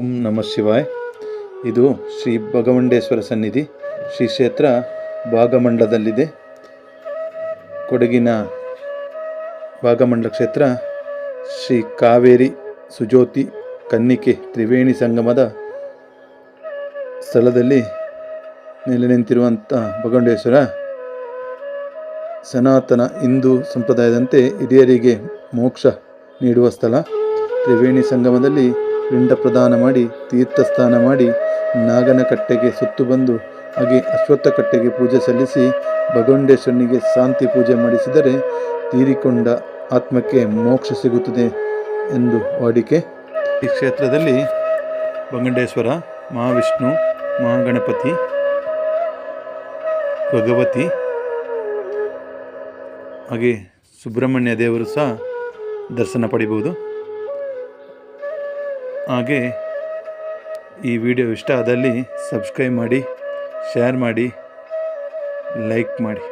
ಓಂ ನಮಃ ಶಿವಾಯ. ಇದು ಶ್ರೀ ಭಗವಂಡೇಶ್ವರ ಸನ್ನಿಧಿ. ಶ್ರೀ ಕ್ಷೇತ್ರ ಭಾಗಮಂಡಲದಲ್ಲಿದೆ. ಕೊಡಗಿನ ಭಾಗಮಂಡಲ ಕ್ಷೇತ್ರ ಶ್ರೀ ಕಾವೇರಿ ಸುಜ್ಯೋತಿ ಕನ್ನಿಕೆ ತ್ರಿವೇಣಿ ಸಂಗಮದ ಸ್ಥಳದಲ್ಲಿ ನೆಲೆ ನಿಂತಿರುವಂಥ ಭಗವಂಡೇಶ್ವರ ಸನಾತನ ಹಿಂದೂ ಸಂಪ್ರದಾಯದಂತೆ ಹಿರಿಯರಿಗೆ ಮೋಕ್ಷ ನೀಡುವ ಸ್ಥಳ. ತ್ರಿವೇಣಿ ಸಂಗಮದಲ್ಲಿ ಪಿಂಡ ಪ್ರದಾನ ಮಾಡಿ, ತೀರ್ಥಸ್ನಾನ ಮಾಡಿ, ನಾಗನ ಕಟ್ಟೆಗೆ ಸುತ್ತು ಬಂದು, ಹಾಗೆ ಅಶ್ವತ್ಥ ಕಟ್ಟೆಗೆ ಪೂಜೆ ಸಲ್ಲಿಸಿ ಭಗವಂಡೇಶ್ವರನಿಗೆ ಶಾಂತಿ ಪೂಜೆ ಮಾಡಿಸಿದರೆ ತೀರಿಕೊಂಡ ಆತ್ಮಕ್ಕೆ ಮೋಕ್ಷ ಸಿಗುತ್ತದೆ ಎಂದು ವಾಡಿಕೆ. ಈ ಕ್ಷೇತ್ರದಲ್ಲಿ ಭಗವಂಡೇಶ್ವರ, ಮಹಾವಿಷ್ಣು, ಮಹಾಗಣಪತಿ, ಭಗವತಿ ಹಾಗೆ ಸುಬ್ರಹ್ಮಣ್ಯ ದೇವರು ಸಹ ದರ್ಶನ ಪಡಿಬೋದು. ಹಾಗೆ ಈ ವಿಡಿಯೋ ಇಷ್ಟ ಆದಲ್ಲಿ ಸಬ್ಸ್ಕ್ರೈಬ್ ಮಾಡಿ, ಶೇರ್ ಮಾಡಿ, ಲೈಕ್ ಮಾಡಿ.